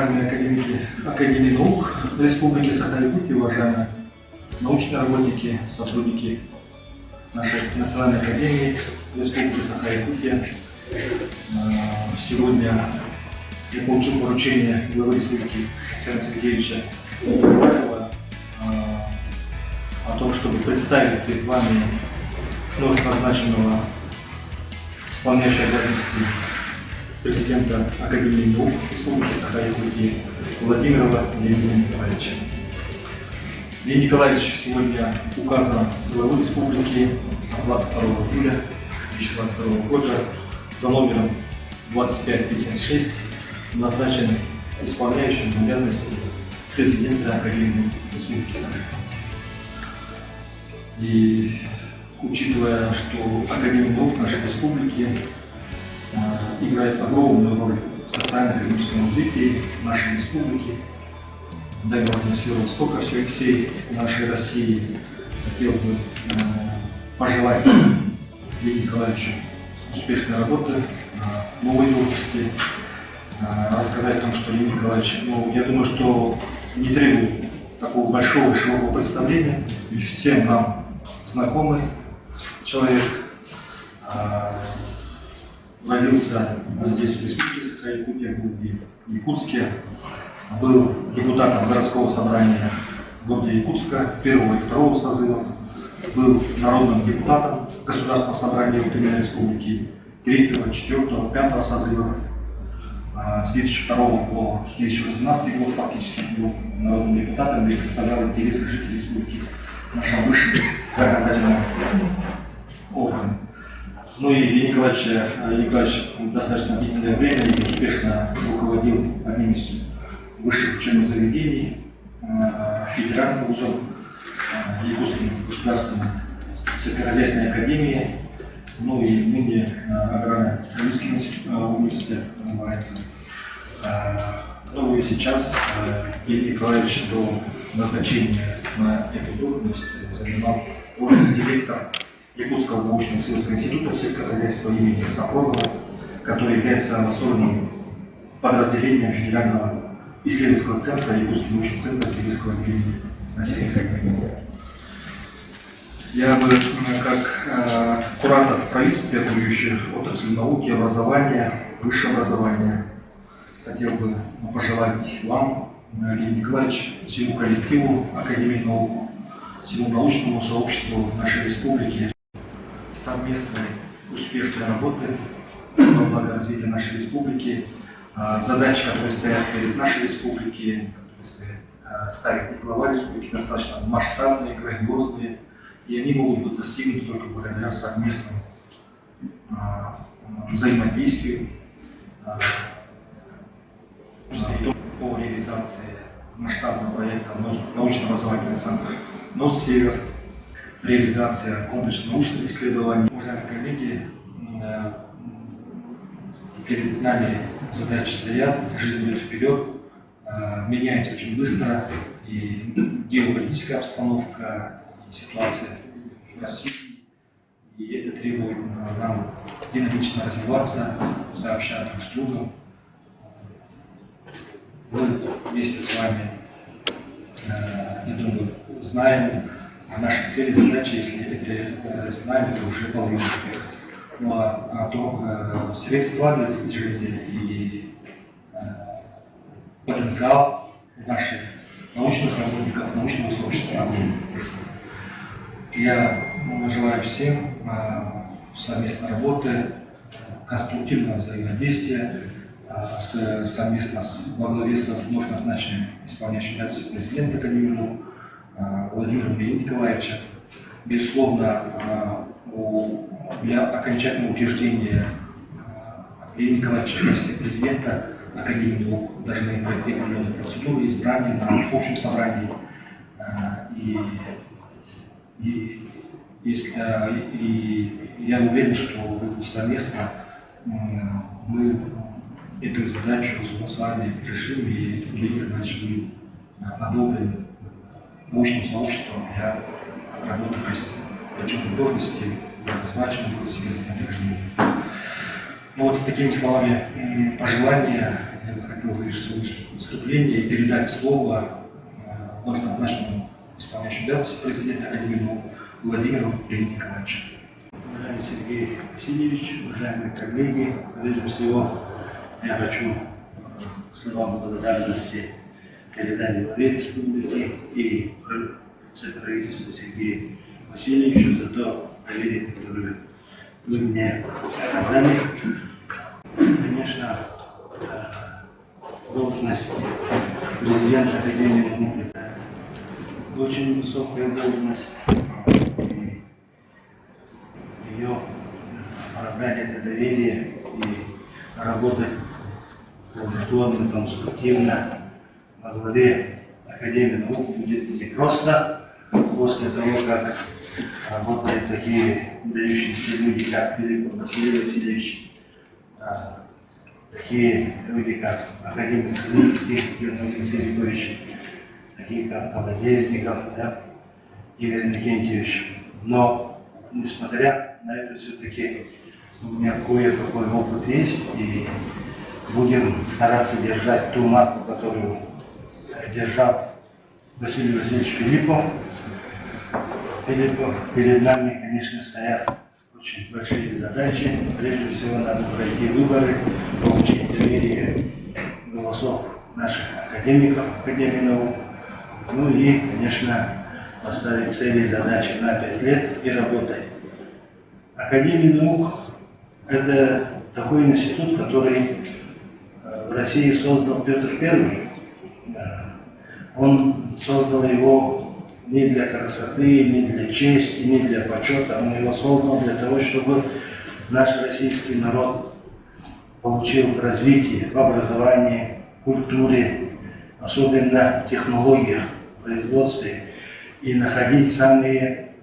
уважаемые академики Академии наук Республики Саха-Якутия, уважаемые научные работники, сотрудники нашей Национальной академии Республики Саха-Якутия. Сегодня я получил поручение главы республики Александра Сергеевича Николаева о том, чтобы представить перед вами вновь назначенного исполняющего обязанности президента Академии наук Республики Саха-Якутия Владимирова Леонида Николаевича. Леонид Николаевич сегодня указом главы республики 22 июля 2022 года за номером 2556 назначен исполняющим обязанности президента Академии Республики Саха-Якутия. И учитывая, что Академия наук нашей республики играет огромную роль в социально-экономическом развитии нашей республики, дай Бог на северо-востока всей нашей России, хотел бы пожелать Леониду Николаевичу успешной работы, новой должности, рассказать о том, что Леонид Николаевич, я думаю, что не требует такого большого и широкого представления, ведь всем нам знакомый человек, родился здесь в Республике Саха-Якутия, был в Якутске, был депутатом городского собрания города Якутска первого и второго созыва, был народным депутатом Государственного собрания Якутской Республики третьего, четвертого, пятого созыва. С 2002 по 2018 год фактически был народным депутатом и представлял интересы жителей республики в нашем высшем законодательном органе. Ну и Леонид Николаевич достаточно длительное время и успешно руководил одним из высших учебных заведений, федеральным вузом, Якутским государственным сельскохозяйственной академией, ну и ныне аграрно-экономический университет называется. Ну и сейчас Леонид Николаевич до назначения на эту должность занимал должность директора Якутского научно-исследовательского института сельского хозяйства имени Сапрогова, который является особенным подразделением Федерального исследовательского центра Якутский научный центр сельского отделения Российской академии. Я бы, как куратор правительства, курирующих отрасль науки, образования, высшего образования, хотел бы пожелать вам, Леонид Николаевич, всему коллективу Академии наук, всему научному сообществу нашей республики совместной успешной работы во благо развития нашей республики. Задачи, которые стоят перед нашей республикой, ставит глава республики, достаточно масштабные, грандиозные, и они могут быть достигнуты только благодаря совместному взаимодействию по реализации масштабного проекта научно-образовательного центра «Норд-Север», реализация комплексных научных исследований. Уважаемые коллеги, перед нами задачи стоят, жизнь идет вперед, меняется очень быстро и геополитическая обстановка, и ситуация в России, и это требует нам динамично развиваться, сообща друг с другом. Мы вместе с вами, я думаю, знаем наши цели, задачи, если это знаем, это уже половина успеха. Ну а средства для достижения и потенциал наших научных работников, научного сообщества. Я желаю всем совместной работы, конструктивного взаимодействия, совместно во главе с вновь назначенным исполняющим обязанности президента Академии наук Владимиром Николаевичем. Безусловно, для окончательного утверждения Леонида Николаевича в качестве президента Академии наук должны пройти определенные процедуры избрания на общем собрании. И я уверен, что совместно мы эту задачу с вами решим, и Леонид Николаевич будет одобрен научным сообществом для работы в качестве почетной должности, назначен будет президент Академии. Ну вот с такими словами пожелания я бы хотел завершить сегодняшнее выступление и передать слово вновь назначенному исполняющему обязанности президента Академии наук Владимиру Леониду Николаевичу. Уважаемый Сергей Васильевич, уважаемые коллеги, прежде всего я хочу слова благодарности передать главе республики и правительству Сергею Васильевичу за то доверие, которое вы мне оказали. Конечно, должность президента Академии наук – это очень высокая должность. Ее оправдать это доверие и работать плодотворно, конструктивно во главе Академии наук будет непросто после того, как работали такие выдающиеся люди, как Филипп Василий Васильевич, такие люди, как академик Ильинский Геннадий Григорьевич, такие как Колодезников, Игорь Никентьевич. Но, несмотря на это, все-таки у меня кое-какой опыт есть, и будем стараться держать ту марку, которую держал Василий Васильевич Филиппов. Перед нами, конечно, стоят очень большие задачи. Прежде всего, надо пройти выборы, получить доверие голосов наших академиков Академии наук. Ну и, конечно, поставить цели и задачи на 5 лет и работать. Академия наук – это такой институт, который в России создал Петр I. Он создал его не для красоты, не для чести, не для почета. Он его создал для того, чтобы наш российский народ получил развитие в образовании, культуре, особенно в технологиях, производстве, и находить самые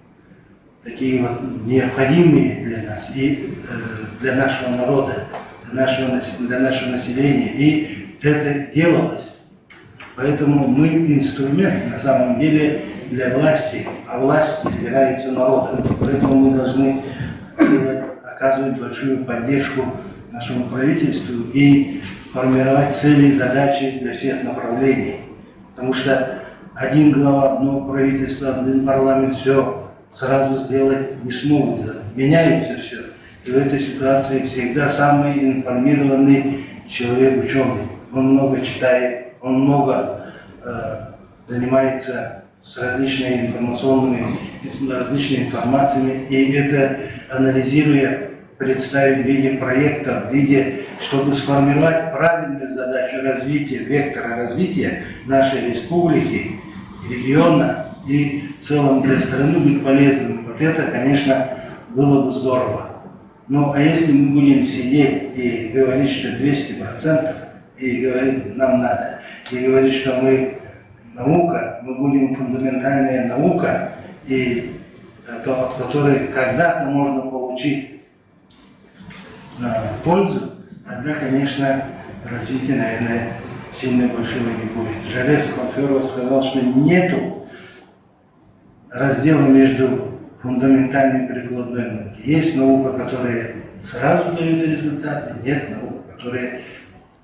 такие вот необходимые для нас и для нашего народа, для нашего населения. И это делалось. Поэтому мы инструмент на самом деле для власти, а власть избирается народом. Поэтому мы должны оказывать большую поддержку нашему правительству и формировать цели и задачи для всех направлений. Потому что один глава, одно правительство, один парламент все сразу сделать не смогут. Меняется все. И в этой ситуации всегда самый информированный человек ученый. Он много читает, он много занимается с различными различными информациями, и это, анализируя, представить в виде проекта, в виде, чтобы сформировать правильную задачу развития, вектора развития нашей республики, региона и в целом для страны быть полезным. Вот это, конечно, было бы здорово. Ну, а если мы будем сидеть и говорить, что 200%, и говорить нам надо, и говорить, что мы наука, мы будем фундаментальная наука, и от которой когда-то можно получить пользу, тогда, конечно, развитие, наверное, сильно большого не будет. Жарес Конферов сказал, что нету раздела между фундаментальной и прикладной наукой. Есть наука, которая сразу дает результаты, нет наук, которые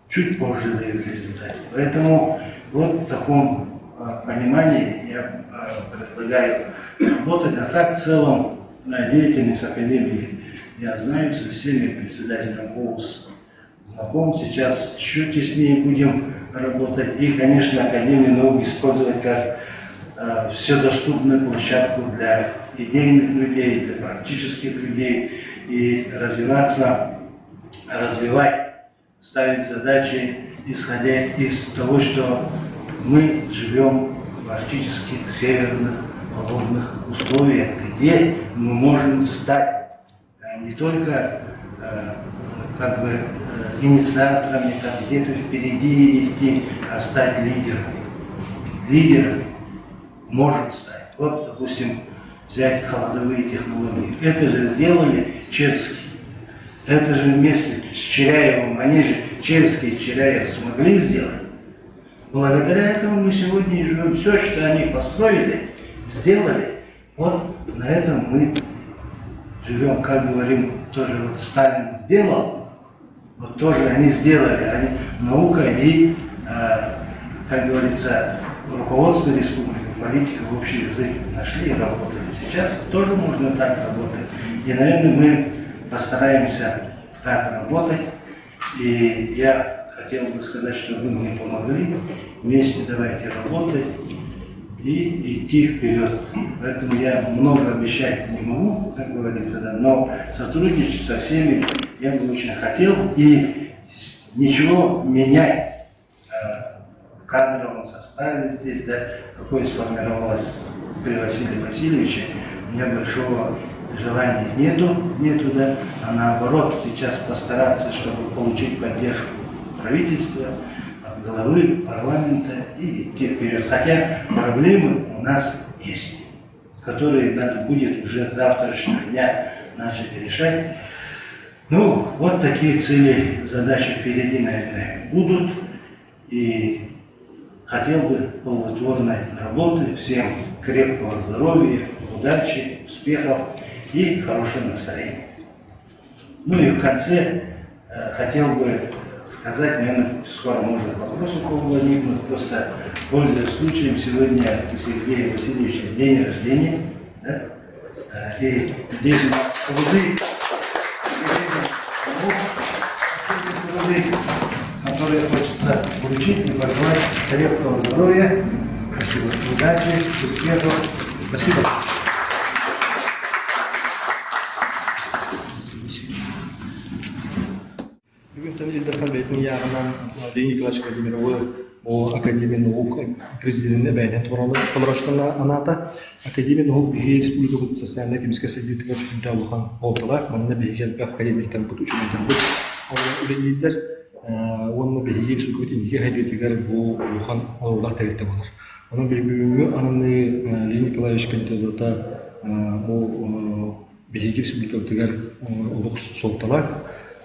чуть позже дают результаты. Поэтому вот в таком понимании я предлагаю работать. А так в целом деятельность Академии я знаю, со всеми председателями ОУС знаком. Сейчас еще теснее будем работать. И, конечно, Академию наук использовать как все доступную площадку для идейных людей, для практических людей. И развиваться, развивать, ставить задачи, исходя из того, что мы живем в арктических, северных, холодных условиях, где мы можем стать не только инициаторами, где-то впереди идти, а стать лидерами. Лидерами можем стать. Вот, допустим, взять холодовые технологии. Это же сделали Черский. Это же вместе с Черяевым, они же Черский и Черяев смогли сделать. Благодаря этому мы сегодня и живем. Все, что они построили, сделали, вот на этом мы живем, как говорим, тоже вот Сталин сделал, Вот тоже они сделали, наука и, как говорится, руководство республики, политика, общий язык нашли и работали. Сейчас тоже можно так работать. И, наверное, мы постараемся так работать. И я хотел бы сказать, что вы мне помогли. Вместе давайте работать и идти вперед. Поэтому я много обещать не могу, как говорится, да, но сотрудничать со всеми я бы очень хотел. И ничего менять в кадровом составе здесь, да, какое сформировалось при Василии Васильевиче, у меня большого желания нету, да, а наоборот сейчас постараться, чтобы получить поддержку правительства, от главы парламента и идти вперед. Хотя проблемы у нас есть, которые надо будет уже с завтрашнего дня начать решать. Ну, вот такие цели, задачи впереди, наверное, будут. И хотел бы плодотворной работы, всем крепкого здоровья, удачи, успехов и хорошего настроения. Ну и в конце хотел бы сказать, наверное, скоро может вопросы к возникнут, просто пользуясь случаем, сегодня у Сергея Васильевича день рождения, да? И здесь у нас труды, которые хочется вручить и пожелать крепкого здоровья, спасибо, удачи, успехов, спасибо. Ildarхан Bey'in yarından Lenin Kılıç Vladimirov'u o Akademi Navuk президентine бәйден туралы Колорошканна аната Академия Наук Биги Республика Социальная Кемская Средитович Пинта Лухан Олталах Манна Биги Академиктан Бут Учениктан Бут Улендер Онна Биги Республика Индиге Хайдетигар Бу Лухан Оллах Теректе болар. Onun bir bölümü anını Lenin Nikolaevich Pintazota o Bigi Республика Тигар Олух Солталах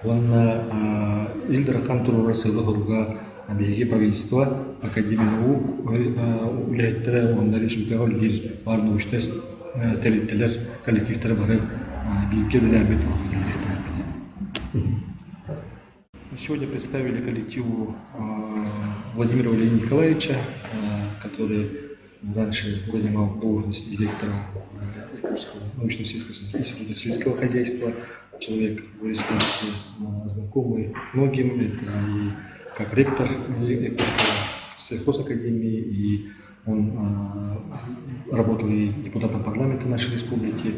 Ванна Илдархан Турура Сылахуруга Биги правительства Академия наук улеттері онда республикаға үлгер бар научтес тәлеттелер коллективтері бары билікке біләрбет Сегодня представили коллективу Владимира Валерия Николаевича, который раньше занимал должность директора научно-сельского института сельского хозяйства. Человек в республике знакомый многим, это и как ректор сельхозакадемии, и он работал и депутатом парламента нашей республики.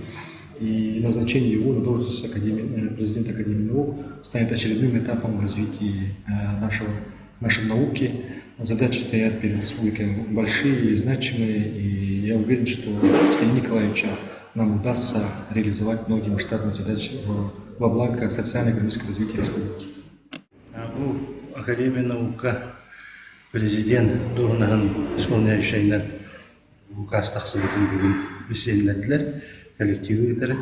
И назначение его на должность президента Академии наук станет очередным этапом развития нашей науки. Задачи стоят перед республикой большие и значимые, и я уверен, что с Леонидом Николаевичем нам удастся реализовать многие масштабные задачи во благо социально-экономического развития республики. Академия наука президент Дурнаган исполняющий указ тахсилатын бүгін беседләделәр, коллективы гитәре.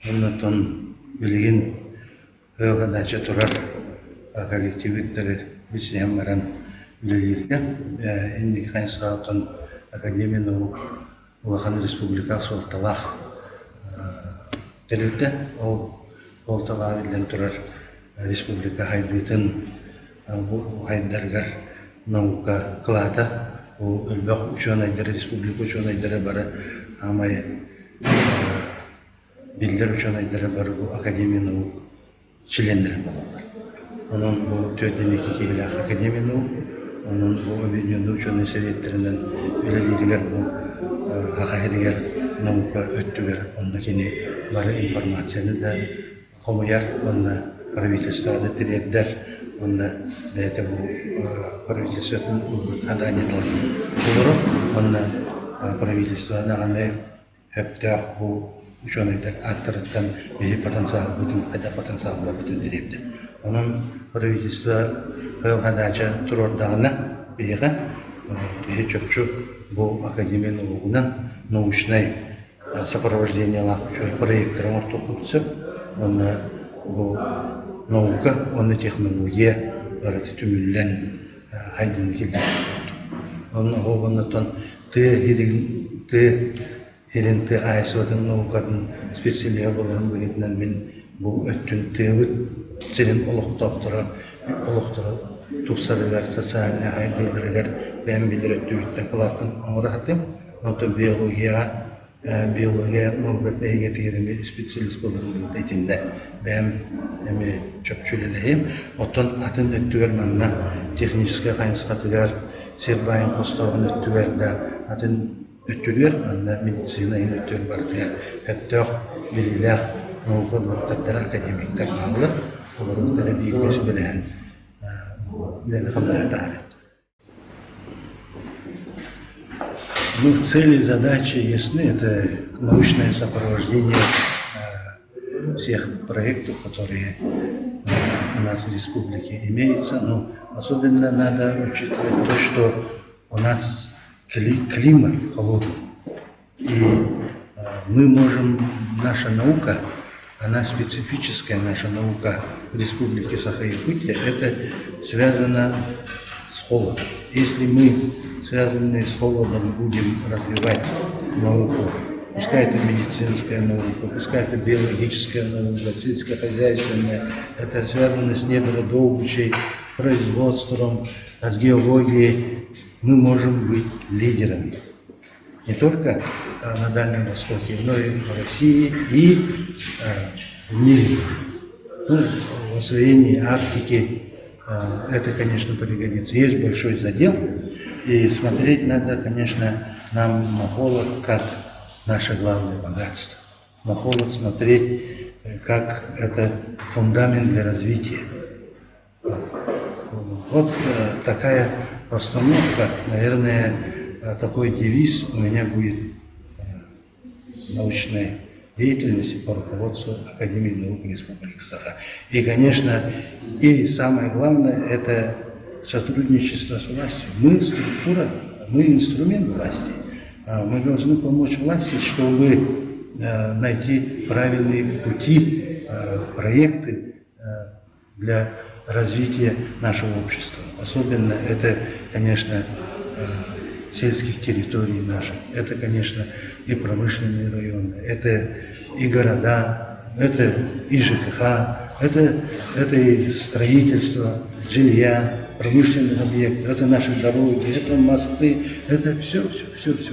Оннан билген гадача турар коллективы гитәре бесем маран билгә. Инде хәйсаатан Академия наук Улахан Республика Султалах терелте ол тала билен турар республика хайдытын хайдергер наука клата o ülbek uçan aydırı, Respublika uçan aydırı barı amay bildir uçan aydırı barı bu akademiyanın çilenleri bulalar. Onun bu tüydeneki keyler akademiyanın, onun bu abiyonun uçan eseriyetterinden bileleriler bu hakayediler nauka öttüger, ondakini barı informasyonu da komuyar, onda правительство требует, он это правительство надание должно, он правительство наверное хептах бу ученые аттардан бе потенциал будет, это потенциал будет требует. Он правительство гадача турордагына бега бе чөпчү бу академия наукунан научный сопровождение лах проекттер ортокутсып, он бу наука, он технология, барати түмүллен хайдын келді. Оның оғыннан хелен айсуатын наукатын специалия боларын бөгетінен мен бұл өттін төвіт Senin oluktaktara, tupsarılar, sosyal aydınlarlar, ben bildirettüyükten kılattım. Oğrattım. Ondan biologiya nöbeteye getirimi spesialist bolurluğu detinde ben çöpçüleleyim. Ondan atın öttüver manna tekniske kayınskatılar, Serbayın postavın öttüver de atın öttüver manna medisinayın öttüver bardıya. Hatta bilgiler nöbet vaktatlara akademikler kalır. Olarak bir göz bilen bilen kamera tarih. Ну, цели и задачи ясны. Это научное сопровождение всех проектов, которые у нас в республике имеются. Но особенно надо учитывать то, что у нас климат холодный. И мы можем, наша наука, она специфическая, наша наука в республике Саха-Якутия, это связано с холодом. Если мы, связанные с холодом, будем развивать науку, пускай это медицинская наука, пускай это биологическая наука, сельскохозяйственная, это связано с недородобычей, производством, с геологией, мы можем быть лидерами. Не только на Дальнем Востоке, но и в России и в мире. Ну, в освоении Арктики это, конечно, пригодится. Есть большой задел, и смотреть надо, конечно, нам на холод как наше главное богатство. На холод смотреть как это фундамент для развития. Вот такая постановка, наверное, такой девиз у меня будет научной деятельности по руководству Академии наук Республики Саха. И, конечно, и самое главное, это сотрудничество с властью. Мы структура, мы инструмент власти. Мы должны помочь власти, чтобы найти правильные пути, проекты для развития нашего общества. Особенно это, конечно, сельских территорий наших. Это, конечно, и промышленные районы, это и города, это и ЖКХ, это и строительство жилья, промышленных объектов, это наши дороги, это мосты, это все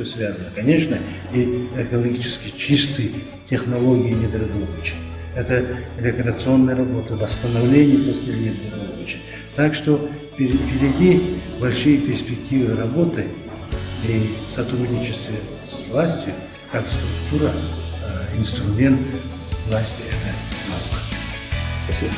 связано. Конечно, и экологически чистые технологии недородобычи. Это рекреационная работа, восстановление после недородобычи. Так что впереди большие перспективы работы и сотрудничестве с властью, как структура, инструмент власти – это наука. Спасибо.